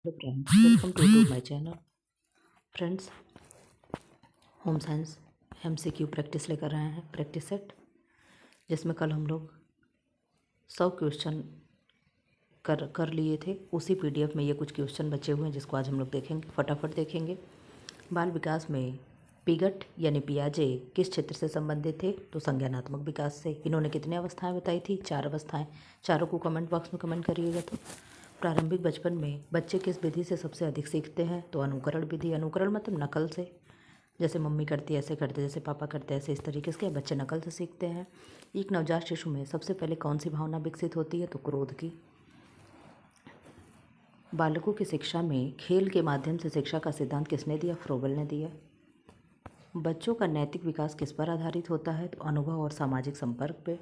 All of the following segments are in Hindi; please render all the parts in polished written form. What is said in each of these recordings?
Hello friends, welcome to my channel. Friends, home science MCQ practice लेकर आए हैं, प्रैक्टिस सेट, जिसमें कल हम लोग 100 क्वेश्चन कर लिए थे। उसी पीडीएफ में ये कुछ क्वेश्चन बचे हुए हैं जिसको आज हम लोग देखेंगे, फटाफट देखेंगे। बाल विकास में पिगट यानी पियाजे किस क्षेत्र से संबंधित थे? तो संज्ञानात्मक विकास से। इन्होंने कितनी अवस्थाएं बताई थी? 4 अवस्थाएं। चारों को कमेंट बॉक्स में कमेंट करिएगा। तो प्रारंभिक बचपन में बच्चे किस विधि से सबसे अधिक सीखते हैं? तो अनुकरण विधि। अनुकरण मतलब नकल से, जैसे मम्मी करती है ऐसे करते, जैसे पापा करते हैं ऐसे, इस तरीके से बच्चे नकल से सीखते हैं। एक नवजात शिशु में सबसे पहले कौन सी भावना विकसित होती है? तो क्रोध की। बालकों की शिक्षा में खेल के माध्यम से शिक्षा का सिद्धांत किसने दिया? फ्रोबल ने दिया। बच्चों का नैतिक विकास किस पर आधारित होता है? तो अनुभव और सामाजिक संपर्क पे।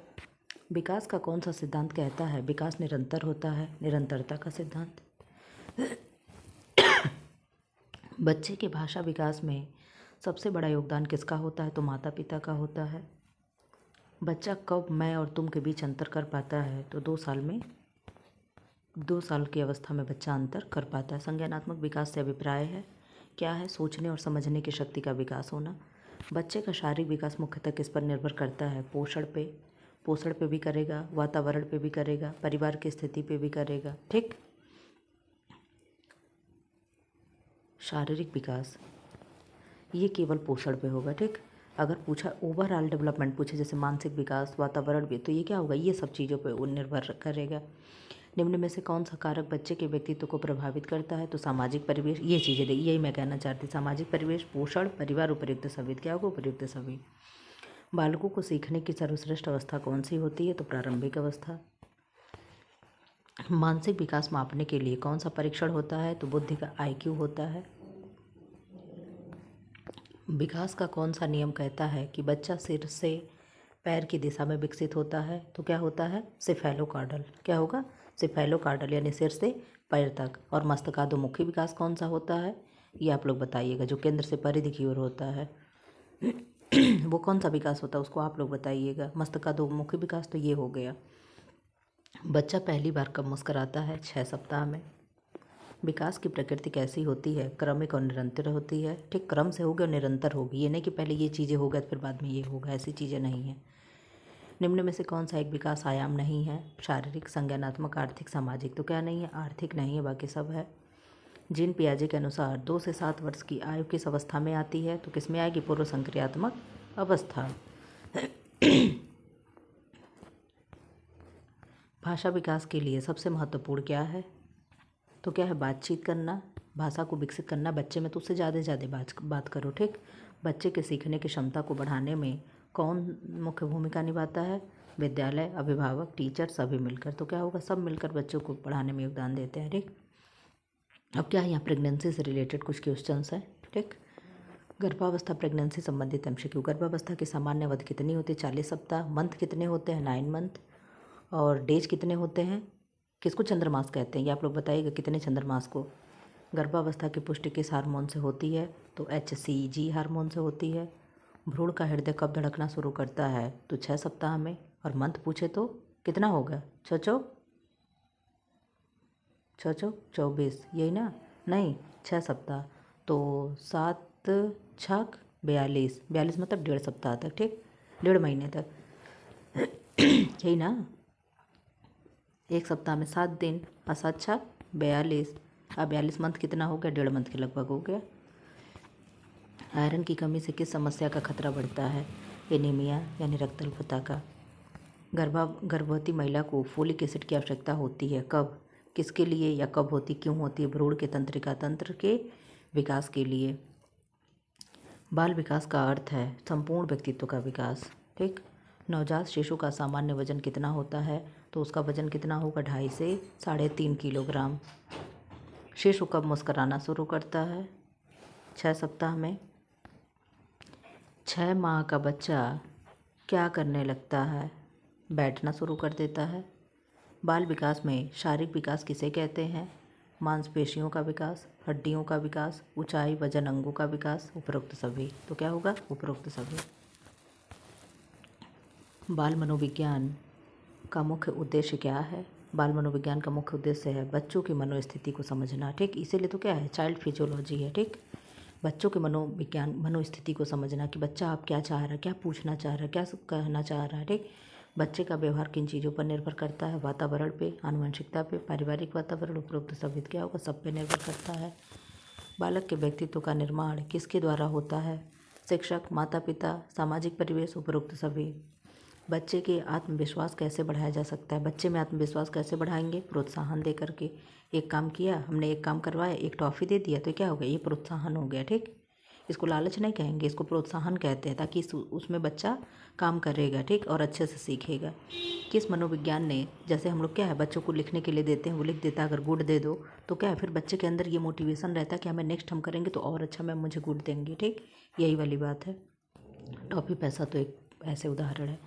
विकास का कौन सा सिद्धांत कहता है विकास निरंतर होता है? निरंतरता का सिद्धांत। बच्चे के भाषा विकास में सबसे बड़ा योगदान किसका होता है? तो माता पिता का होता है। बच्चा कब मैं और तुम के बीच अंतर कर पाता है? तो 2 साल में, 2 साल की अवस्था में बच्चा अंतर कर पाता है। संज्ञानात्मक विकास से अभिप्राय है क्या है? सोचने और समझने की शक्ति का विकास होना। बच्चे का शारीरिक विकास मुख्यतः किस पर निर्भर करता है? पोषण पे। पोषण पे भी करेगा, वातावरण पे भी करेगा, परिवार की स्थिति पे भी करेगा। ठीक। शारीरिक विकास ये केवल पोषण पे होगा। ठीक। अगर पूछा ओवरऑल डेवलपमेंट पूछे, जैसे मानसिक विकास, वातावरण भी, तो ये क्या होगा? ये सब चीज़ों पे वो निर्भर करेगा। निम्न में से कौन सा कारक बच्चे के व्यक्तित्व को प्रभावित करता है? तो सामाजिक परिवेश। ये चीज़ें देखिए, यही मैं कहना चाहती। सामाजिक परिवेश, पोषण, परिवार, उपयुक्त सभी। क्या होगा? उपयुक्त सभी। बालकों को सीखने की सर्वश्रेष्ठ अवस्था कौन सी होती है? तो प्रारंभिक अवस्था। मानसिक विकास मापने के लिए कौन सा परीक्षण होता है? तो बुद्धि का IQ होता है। विकास का कौन सा नियम कहता है कि बच्चा सिर से पैर की दिशा में विकसित होता है? तो क्या होता है? सिफेलोकार्डल। क्या होगा? सिफेलोकार्डल, यानी सिर से पैर तक। और मस्तकाधोमुखी विकास कौन सा होता है? ये आप लोग बताइएगा। जो केंद्र से परिधि की ओर होता है वो कौन सा विकास होता है? उसको आप लोग बताइएगा। मस्तकाधोमुखी विकास तो ये हो गया। बच्चा पहली बार कब मुस्कराता है? 6 सप्ताह में। विकास की प्रकृति कैसी होती है? क्रमिक और निरंतर होती है। ठीक। क्रम से होगी और निरंतर होगी। ये नहीं कि पहले ये चीज़ें होगा फिर बाद में ये होगा, ऐसी चीज़ें नहीं हैं। निम्न में से कौन सा एक विकास आयाम नहीं है? शारीरिक, संज्ञानात्मक, आर्थिक, सामाजिक। तो क्या नहीं है? आर्थिक नहीं है, बाकी सब है। जीन पियाजे के अनुसार 2 से 7 वर्ष की आयु किस अवस्था में आती है? तो किस में आएगी? पूर्व संक्रियात्मक अवस्था। भाषा विकास के लिए सबसे महत्वपूर्ण क्या है? तो क्या है? बातचीत करना, भाषा को विकसित करना बच्चे में। तो उससे ज़्यादा बात करो। ठीक। बच्चे के सीखने की क्षमता को बढ़ाने में कौन मुख्य भूमिका निभाता है? विद्यालय, अभिभावक, टीचर, सभी मिलकर। तो क्या होगा? सब मिलकर बच्चों को पढ़ाने में योगदान देते हैं। ठीक। अब क्या है? यहाँ प्रेगनेंसी से रिलेटेड कुछ क्वेश्चंस हैं। ठीक। गर्भावस्था प्रेगनेंसी संबंधित MCQ। गर्भावस्था की सामान्य अवधि कितनी होती है? 40 सप्ताह। मंथ कितने होते हैं? 9 मंथ। और डेज कितने होते हैं? किसको चंद्रमास कहते हैं? ये आप लोग बताइएगा, कितने चंद्रमास को। गर्भावस्था की पुष्टि किस हार्मोन से होती है? तो HCG हार्मोन से होती है। भ्रूण का हृदय कब धड़कना शुरू करता है? तो 6 सप्ताह में। और मंथ पूछे तो कितना होगा? 24, यही ना? नहीं, 6 सप्ताह। तो 7 छक 42, 42 मतलब 1.5 सप्ताह तक। ठीक। 1.5 महीने तक यही ना? 1 सप्ताह में 7 दिन और 7 छक 42। अब 42 मंथ कितना हो गया? 1.5 मंथ के लगभग हो गया। आयरन की कमी से किस समस्या का खतरा बढ़ता है? एनीमिया यानी रक्त अल्पता का। गर्भवती महिला को फोलिक एसिड की आवश्यकता होती है कब? किसके लिए या कब होती, क्यों होती है? भ्रूण के तंत्रिका तंत्र के विकास के लिए। बाल विकास का अर्थ है संपूर्ण व्यक्तित्व का विकास। ठीक। नवजात शिशु का सामान्य वजन कितना होता है? तो उसका वजन कितना होगा? 2.5 से 3.5 किलोग्राम। शिशु कब मुस्कराना शुरू करता है? 6 सप्ताह में। 6 माह का बच्चा क्या करने लगता है? बैठना शुरू कर देता है। बाल विकास में शारीरिक विकास किसे कहते हैं? मांसपेशियों का विकास, हड्डियों का विकास, ऊंचाई, वजन, अंगों का विकास, उपरोक्त सभी। तो क्या होगा? उपरोक्त सभी। बाल मनोविज्ञान का मुख्य उद्देश्य क्या है? बाल मनोविज्ञान का मुख्य उद्देश्य है बच्चों की मनोस्थिति को समझना, ठीक। इसीलिए तो क्या है, चाइल्ड फिजियोलॉजी है, ठीक। बच्चों के मनोविज्ञान मनोस्थिति को समझना कि बच्चा आप क्या चाह रहा है, क्या पूछना चाह रहा है, क्या कहना चाह रहा है, ठीक। बच्चे का व्यवहार किन चीज़ों पर निर्भर करता है, वातावरण पे, आनुवंशिकता पे, पारिवारिक वातावरण, उपरोक्त सभी क्या होगा, सब पे निर्भर करता है। बालक के व्यक्तित्व का निर्माण किसके द्वारा होता है, शिक्षक, माता पिता, सामाजिक परिवेश, उपरोक्त सभी। बच्चे के आत्मविश्वास कैसे बढ़ाया जा सकता है, बच्चे में आत्मविश्वास कैसे बढ़ाएंगे, प्रोत्साहन दे करके। एक काम किया हमने, एक काम करवाया, एक टॉफ़ी दे दिया तो क्या हो गया, ये प्रोत्साहन हो गया, ठीक। इसको लालच नहीं कहेंगे, इसको प्रोत्साहन कहते हैं, ताकि उसमें बच्चा काम करेगा, ठीक, और अच्छे से सीखेगा। किस मनोविज्ञान ने, जैसे हम लोग क्या है बच्चों को लिखने के लिए देते हैं, वो लिख देता है, अगर गुड दे दो तो क्या है, फिर बच्चे के अंदर ये मोटिवेशन रहता है कि हमें नेक्स्ट हम करेंगे तो और अच्छा मैम मुझे गुड देंगे, ठीक। यही वाली बात है। टॉफ़ी पैसा तो एक ऐसे उदाहरण है।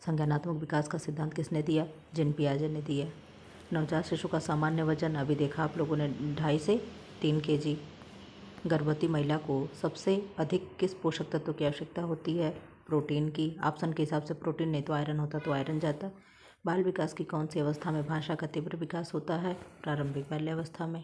संज्ञानात्मक विकास का सिद्धांत किसने दिया, जीन पियाजे ने दिया। नवजात शिशु का सामान्य वजन अभी देखा आप लोगों ने 2.5 से 3 kg। गर्भवती महिला को सबसे अधिक किस पोषक तत्व की आवश्यकता होती है, प्रोटीन की। ऑप्शन के हिसाब से प्रोटीन नहीं तो आयरन होता, तो आयरन जाता। बाल विकास की कौन सी अवस्था में भाषा का तीव्र विकास होता है, प्रारंभिक बाल्यावस्था में।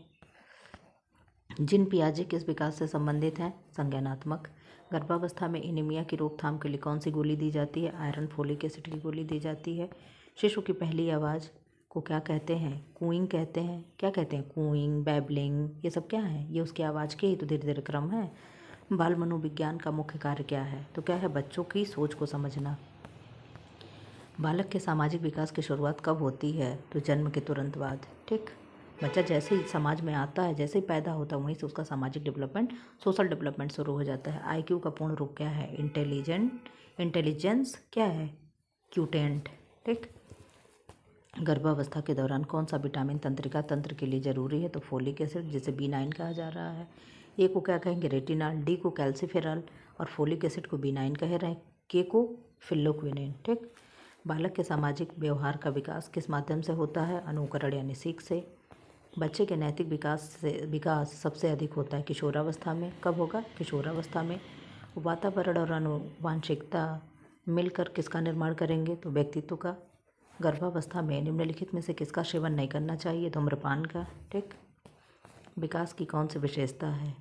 जीन पियाजे किस विकास से संबंधित हैं, संज्ञानात्मक। गर्भावस्था में एनीमिया की रोकथाम के लिए कौन सी गोली दी जाती है, आयरन फोलिक एसिड की गोली दी जाती है। शिशु की पहली आवाज़ को क्या कहते हैं, कूइंग कहते हैं। क्या कहते हैं, कूइंग, बैबलिंग, ये सब क्या है, ये उसकी आवाज़ के ही तो धीरे धीरे क्रम है। बाल मनोविज्ञान का मुख्य कार्य क्या है, तो क्या है, बच्चों की सोच को समझना। बालक के सामाजिक विकास की शुरुआत कब होती है, तो जन्म के तुरंत बाद, ठीक। बच्चा जैसे ही समाज में आता है, जैसे ही पैदा होता है, वहीं से उसका सामाजिक डेवलपमेंट, सोशल डेवलपमेंट शुरू हो जाता है। आईक्यू का पूर्ण रूप क्या है, इंटेलिजेंस क्या है, क्यूटेंट, ठीक। गर्भावस्था के दौरान कौन सा विटामिन तंत्रिका तंत्र के लिए जरूरी है, तो फोलिक एसिड, जिसे B9 कहा जा रहा है। ए को क्या कहेंगे, रेटिनॉल, डी को कैल्सिफेरॉल, और फोलिक एसिड को B9 कह रहे हैं, के को फिल्लोक्विनिन, ठीक। बालक के सामाजिक व्यवहार का विकास किस माध्यम से होता है, अनुकरण यानी सीख से। बच्चे के नैतिक विकास सबसे अधिक होता है किशोरावस्था में। कब होगा, किशोरावस्था में। वातावरण और आनुवांशिकता मिलकर किसका निर्माण करेंगे, तो व्यक्तित्व का। गर्भावस्था में निम्नलिखित में से किसका सेवन नहीं करना चाहिए, धूम्रपान का, ठीक। विकास की कौन सी विशेषता है,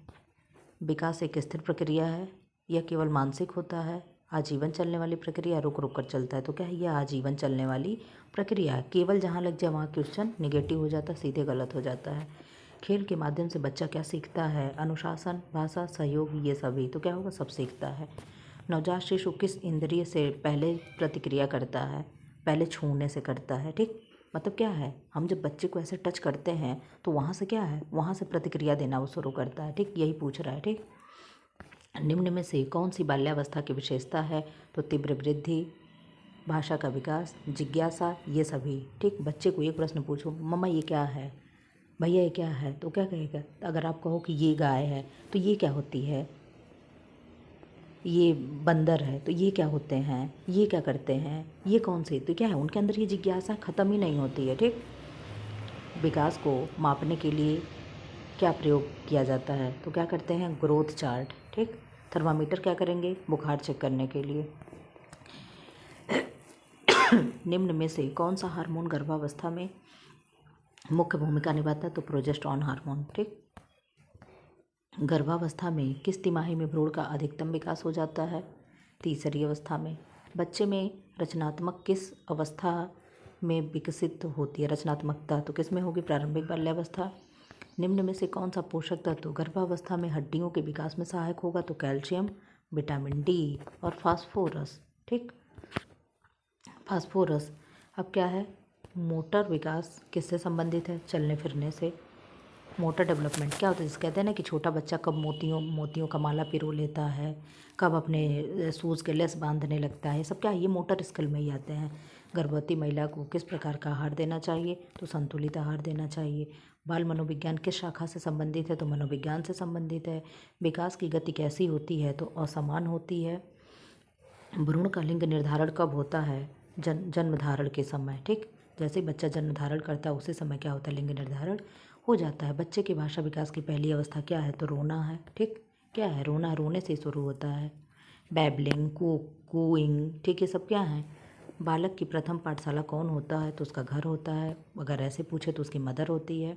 विकास एक स्थिर प्रक्रिया है, यह केवल मानसिक होता है, आजीवन चलने वाली प्रक्रिया, रुक रुक कर चलता है, तो क्या है, यह आजीवन चलने वाली प्रक्रिया है। केवल जहाँ लग जाए वहाँ क्वेश्चन निगेटिव हो जाता है, सीधे गलत हो जाता है। खेल के माध्यम से बच्चा क्या सीखता है, अनुशासन, भाषा, सहयोग, ये सभी, तो क्या होगा, सब सीखता है। नवजात शिशु किस इंद्रिय से पहले प्रतिक्रिया करता है, पहले छूने से करता है, ठीक। मतलब क्या है, हम जब बच्चे को ऐसे टच करते हैं तो वहाँ से क्या है, वहाँ से प्रतिक्रिया देना वो शुरू करता है, ठीक। यही पूछ रहा है, ठीक। निम्न में से कौन सी बाल्यावस्था की विशेषता है, तो तीव्र वृद्धि, भाषा का विकास, जिज्ञासा, ये सभी, ठीक। बच्चे को एक प्रश्न पूछो, मम्मा ये क्या है, भैया ये क्या है, तो क्या कहेगा। अगर आप कहो कि ये गाय है तो ये क्या होती है, ये बंदर है तो ये क्या होते हैं, ये क्या करते हैं, ये कौन से, तो क्या है, उनके अंदर ये जिज्ञासा ख़त्म ही नहीं होती है, ठीक। विकास को मापने के लिए क्या प्रयोग किया जाता है, तो क्या करते हैं, ग्रोथ चार्ट, ठीक। थर्मामीटर क्या करेंगे, बुखार चेक करने के लिए। निम्न में से कौन सा हार्मोन गर्भावस्था में मुख्य भूमिका निभाता है, तो प्रोजेस्टेरॉन हार्मोन, ठीक। गर्भावस्था में किस तिमाही में भ्रूण का अधिकतम विकास हो जाता है, तीसरी अवस्था में। बच्चे में रचनात्मक किस अवस्था में विकसित होती है, रचनात्मकता तो किस में होगी, प्रारंभिक बाल्यावस्था। निम्न में से कौन सा पोषक तत्व गर्भावस्था में हड्डियों के विकास में सहायक होगा, तो कैल्शियम, विटामिन डी और फास्फोरस, ठीक। फास्फोरस अब क्या है, मोटर विकास किससे संबंधित है, चलने फिरने से। मोटर डेवलपमेंट क्या होता है, जिसे कहते हैं ना कि छोटा बच्चा कब मोतियों का माला पिरो लेता है, कब अपने शूज़ के लेस बांधने लगता है, सब क्या है, ये मोटर स्किल में ही आते हैं। गर्भवती महिला को किस प्रकार का आहार देना चाहिए, तो संतुलित आहार देना चाहिए। बाल मनोविज्ञान किस शाखा से संबंधित है, तो मनोविज्ञान से संबंधित है। विकास की गति कैसी होती है, तो असमान होती है। भ्रूण का लिंग निर्धारण कब होता है, जन्म धारण के समय, ठीक। जैसे बच्चा जन्म धारण करता है उसी समय क्या होता है, लिंग निर्धारण हो जाता है। बच्चे की भाषा विकास की पहली अवस्था क्या है, तो रोना है, ठीक। क्या है, रोना, रोने से शुरू होता है। बैबलिंग, कूइंग, ठीक, ये सब क्या है, बालक की प्रथम पाठशाला कौन होता है? तो उसका घर होता है। अगर ऐसे पूछे तो उसकी मदर होती है।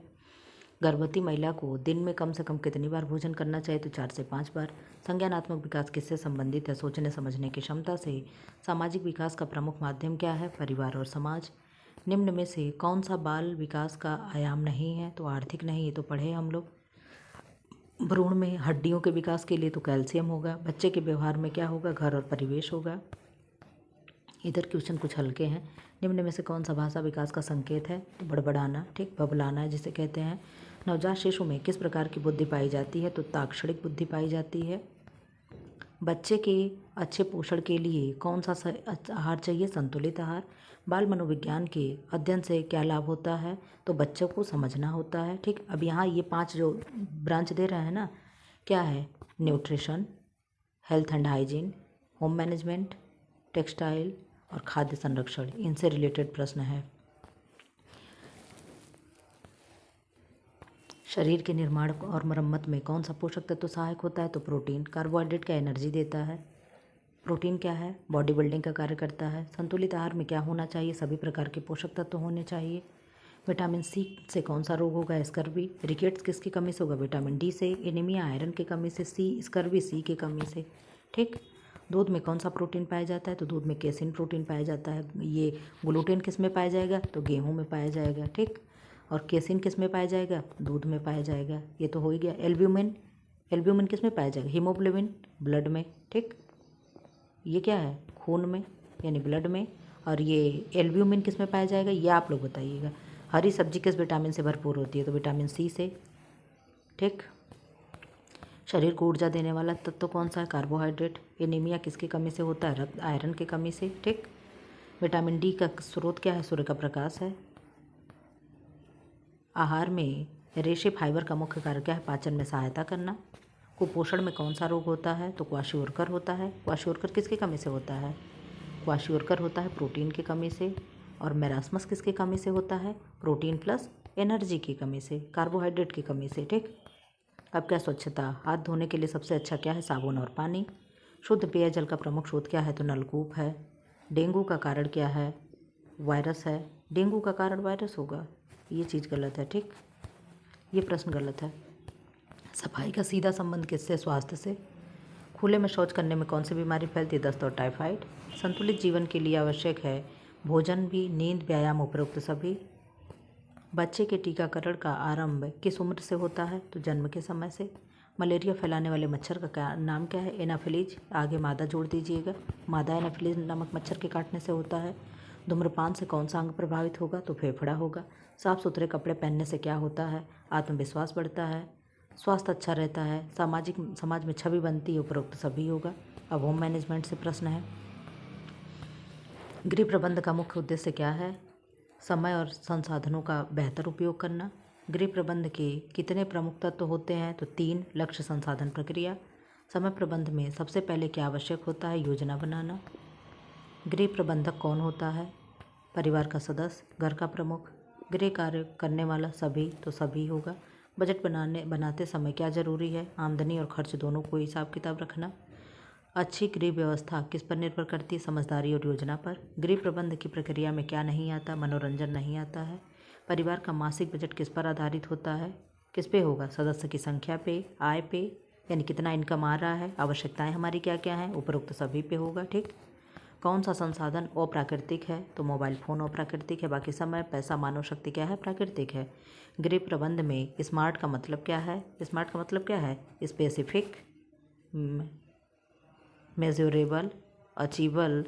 गर्भवती महिला को दिन में कम से कम कितनी बार भोजन करना चाहिए? तो 4 से 5 बार। संज्ञानात्मक विकास किससे संबंधित है? सोचने समझने की क्षमता से। सामाजिक विकास का प्रमुख माध्यम क्या है? परिवार और समाज। निम्न में से कौन सा बाल विकास का आयाम नहीं है? तो आर्थिक नहीं, ये तो पढ़े हम लोग। भ्रूण में हड्डियों के विकास के लिए तो कैल्शियम होगा। बच्चे के व्यवहार में क्या होगा? घर और परिवेश होगा। इधर क्वेश्चन कुछ हल्के हैं। निम्न में से कौन सा भाषा विकास का संकेत है? तो बड़बड़ाना, ठीक, बबलाना जिसे कहते हैं। नवजात शिशु में किस प्रकार की बुद्धि पाई जाती है? तो ताक्षणिक बुद्धि पाई जाती है। बच्चे के अच्छे पोषण के लिए कौन सा आहार चाहिए? संतुलित आहार। बाल मनोविज्ञान के अध्ययन से क्या लाभ होता है? तो बच्चों को समझना होता है, ठीक। अब यहाँ ये 5 जो ब्रांच दे रहे हैं ना, क्या है? Nutrition, health and hygiene, home management, textile और खाद्य संरक्षण, इनसे रिलेटेड प्रश्न है। शरीर के निर्माण और मरम्मत में कौन सा पोषक तत्व सहायक होता है? तो प्रोटीन। कार्बोहाइड्रेट क्या एनर्जी देता है? प्रोटीन क्या है? बॉडी बिल्डिंग का कार्य करता है। संतुलित आहार में क्या होना चाहिए? सभी प्रकार के पोषक तत्व होने चाहिए। विटामिन सी से कौन सा रोग होगा? स्कर्वी। रिकेट्स किसकी कमी से होगा? विटामिन डी से। एनीमिया आयरन की कमी से। स्कर्वी सी की कमी से, ठीक। दूध में कौन सा प्रोटीन पाया जाता है? तो दूध में केसिन प्रोटीन पाया जाता है। ये ग्लूटेन किस में पाया जाएगा? तो गेहूँ में पाया जाएगा, ठीक। और केसिन किस में पाया जाएगा? दूध में पाया जाएगा। ये तो हो ही गया। एल्ब्यूमिन, एल्ब्यूमिन किस में पाया जाएगा? हीमोग्लोबिन, ब्लड में, ठीक। ये क्या है? खून में यानी ब्लड में। और ये एल्ब्यूमिन किस में पाया जाएगा? ये आप लोग बताइएगा। हरी सब्जी किस विटामिन से भरपूर होती है? तो विटामिन सी से, ठीक। शरीर को ऊर्जा देने वाला तत्व कौन सा है? कार्बोहाइड्रेट। एनीमिया किसकी कमी से होता है? रक्त आयरन की कमी से, ठीक। विटामिन डी का स्रोत क्या है? सूर्य का प्रकाश है। आहार में रेशे फाइबर का मुख्य कार्य क्या है? पाचन में सहायता करना। कुपोषण में कौन सा रोग होता है? तो क्वाशियोरकर होता है। क्वाशियोरकर किसकी कमी से होता है? क्वाशियोरकर होता है प्रोटीन की कमी से। और मेरास्मस किसकी कमी से होता है? प्रोटीन प्लस एनर्जी की कमी से, कार्बोहाइड्रेट की कमी से, ठीक। अब क्या? स्वच्छता। हाथ धोने के लिए सबसे अच्छा क्या है? साबुन और पानी। शुद्ध पेयजल का प्रमुख स्रोत क्या है? तो नलकूप है। डेंगू का कारण क्या है? वायरस है। डेंगू का कारण वायरस होगा, ये चीज़ गलत है, ठीक। ये प्रश्न गलत है। सफाई का सीधा संबंध किससे? स्वास्थ्य से। खुले में शौच करने में कौन सी बीमारी फैलती है? दस्त और टाइफाइड। संतुलित जीवन के लिए आवश्यक है भोजन भी, नींद, व्यायाम, उपरोक्त सभी। बच्चे के टीकाकरण का आरंभ किस उम्र से होता है? तो जन्म के समय से। मलेरिया फैलाने वाले मच्छर का नाम क्या है? एनाफिलीज। आगे मादा जोड़ दीजिएगा। मादा एनाफिलीज नामक मच्छर के काटने से होता है। धूम्रपान से कौन सा अंग प्रभावित होगा? तो फेफड़ा होगा। साफ सुथरे कपड़े पहनने से क्या होता है? आत्मविश्वास बढ़ता है, स्वास्थ्य अच्छा रहता है, समाज में छवि बनती है, उपरोक्त सभी होगा। अब होम मैनेजमेंट से प्रश्न है। गृह प्रबंध का मुख्य उद्देश्य क्या है? समय और संसाधनों का बेहतर उपयोग करना। गृह प्रबंध के कितने प्रमुख तत्व होते हैं? तो 3। लक्ष्य, संसाधन, प्रक्रिया। समय प्रबंध में सबसे पहले क्या आवश्यक होता है? योजना बनाना। गृह प्रबंधक कौन होता है? परिवार का सदस्य, घर का प्रमुख। गृह कार्य करने वाला सभी, तो सभी होगा। बजट बनाते समय क्या जरूरी है? आमदनी और खर्च दोनों को हिसाब किताब रखना। अच्छी गृह व्यवस्था किस पर निर्भर करती है? समझदारी और योजना पर। गृह प्रबंध की प्रक्रिया में क्या नहीं आता? मनोरंजन नहीं आता है। परिवार का मासिक बजट किस पर आधारित होता है? किस पे होगा? सदस्य की संख्या पे, आय पे, यानी कितना इनकम आ रहा है, आवश्यकताएं हमारी क्या क्या हैं, उपरोक्त सभी पे होगा, ठीक। कौन सा संसाधन अप्राकृतिक है? तो मोबाइल फ़ोन अप्राकृतिक है। बाकी समय, पैसा, मानव शक्ति क्या है? प्राकृतिक है। गृह प्रबंध में स्मार्ट का मतलब क्या है? स्मार्ट का मतलब क्या है? Specific, measurable, achievable,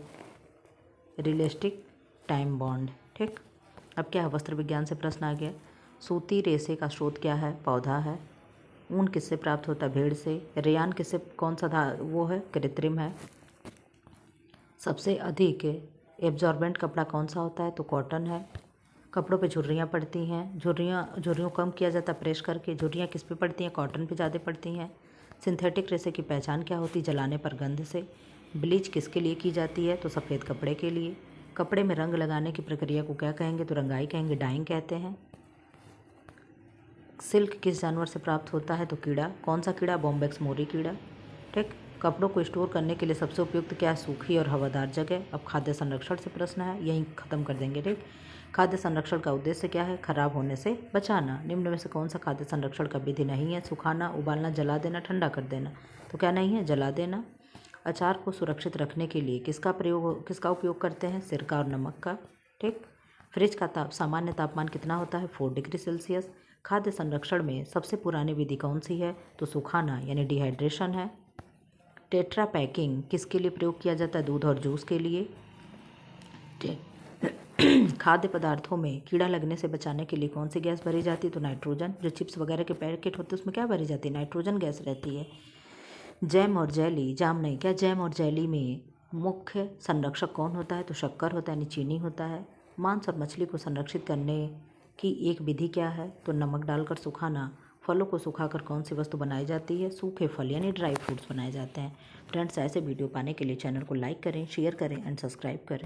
realistic, time bound, ठीक। अब क्या है? वस्त्र विज्ञान से प्रश्न आ गया। सूती रेशे का स्रोत क्या है? पौधा है। ऊन किससे प्राप्त होता है? भेड़ से। रेयान किससे, कौन सा वो है? कृत्रिम है। सबसे अधिक एब्जॉर्बेंट कपड़ा कौन सा होता है? तो कॉटन है। कपड़ों पे झुर्रियाँ पड़ती हैं। झुर्रियों कम किया जाता है प्रेस करके। झुर्रियाँ किस पे पड़ती हैं? कॉटन पे ज़्यादा पड़ती हैं। सिंथेटिक रेशे की पहचान क्या होती? जलाने पर गंध से। ब्लीच किसके लिए की जाती है? तो सफ़ेद कपड़े के लिए। कपड़े में रंग लगाने की प्रक्रिया को क्या कहेंगे? तो रंगाई कहेंगे, डाइंग कहते हैं। सिल्क किस जानवर से प्राप्त होता है? तो कीड़ा। कौन सा कीड़ा? बॉम्बेक्स मोरी कीड़ा, ठीक। कपड़ों को स्टोर करने के लिए सबसे उपयुक्त क्या है? सूखी और हवादार जगह। अब खाद्य संरक्षण से प्रश्न है, यहीं ख़त्म कर देंगे। ठीक, खाद्य संरक्षण का उद्देश्य क्या है? खराब होने से बचाना। निम्न में से कौन सा खाद्य संरक्षण का विधि नहीं है? सुखाना, उबालना, जला देना, ठंडा कर देना। तो क्या नहीं है? जला देना। अचार को सुरक्षित रखने के लिए किसका उपयोग करते हैं? सिरका और नमक का। ठीक, फ्रिज का सामान्य तापमान कितना होता है? 4 डिग्री सेल्सियस। खाद्य संरक्षण में सबसे पुरानी विधि कौन सी है? तो सुखाना यानी डिहाइड्रेशन है। टेट्रा पैकिंग किसके लिए प्रयोग किया जाता है? दूध और जूस के लिए। खाद्य पदार्थों में कीड़ा लगने से बचाने के लिए कौन सी गैस भरी जाती है? तो नाइट्रोजन। जो चिप्स वगैरह के पैकेट होते हैं उसमें क्या भरी जाती है? नाइट्रोजन गैस रहती है। जैम और जेली, जाम नहीं, क्या जैम और जेली में मुख्य संरक्षक कौन होता है? तो शक्कर होता है यानी चीनी होता है। मांस और मछली को संरक्षित करने की एक विधि क्या है? तो नमक डालकर सुखाना। फलों को सुखाकर कौन सी वस्तु बनाई जाती है? सूखे फल यानी ड्राई फ्रूट्स बनाए जाते हैं। फ्रेंड्स, ऐसे वीडियो पाने के लिए चैनल को लाइक करें, शेयर करें एंड सब्सक्राइब करें।